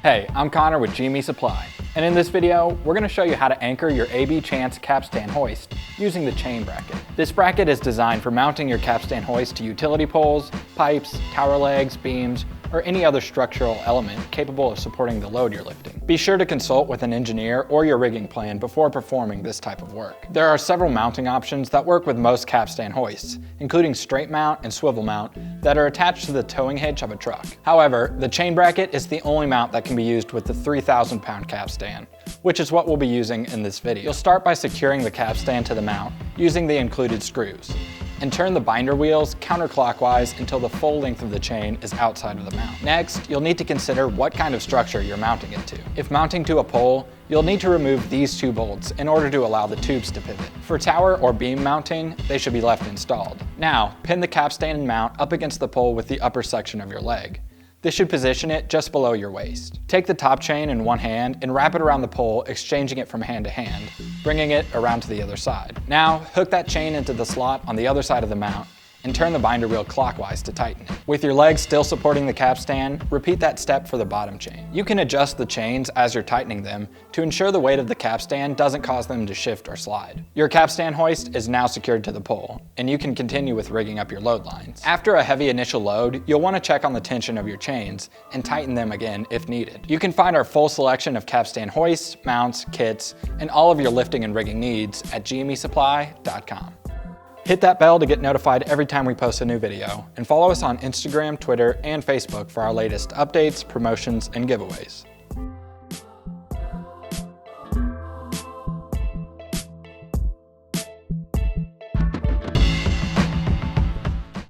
Hey, I'm Connor with GME Supply, and in this video, we're going to show you how to anchor your AB Chance Capstan hoist using the chain bracket. This bracket is designed for mounting your Capstan hoist to utility poles, pipes, tower legs, beams, or any other structural element capable of supporting the load you're lifting. Be sure to consult with an engineer or your rigging plan before performing this type of work. There are several mounting options that work with most Capstan hoists, including straight mount and swivel mount that are attached to the towing hitch of a truck. However, the chain bracket is the only mount that can be used with the 3,000-pound Capstan, which is what we'll be using in this video. You'll start by securing the Capstan to the mount using the included screws, and turn the binder wheels counterclockwise until the full length of the chain is outside of the mount. Next, you'll need to consider what kind of structure you're mounting it to. If mounting to a pole, you'll need to remove these two bolts in order to allow the tubes to pivot. For tower or beam mounting, they should be left installed. Now, pin the Capstan mount up against the pole with the upper section of your leg. This should position it just below your waist. Take the top chain in one hand and wrap it around the pole, exchanging it from hand to hand, bringing it around to the other side. Now, hook that chain into the slot on the other side of the mount and turn the binder wheel clockwise to tighten it. With your legs still supporting the Capstan, repeat that step for the bottom chain. You can adjust the chains as you're tightening them to ensure the weight of the Capstan doesn't cause them to shift or slide. Your Capstan hoist is now secured to the pole, and you can continue with rigging up your load lines. After a heavy initial load, you'll want to check on the tension of your chains and tighten them again if needed. You can find our full selection of Capstan hoists, mounts, kits, and all of your lifting and rigging needs at gmesupply.com. Hit that bell to get notified every time we post a new video, and follow us on Instagram, Twitter, and Facebook for our latest updates, promotions, and giveaways.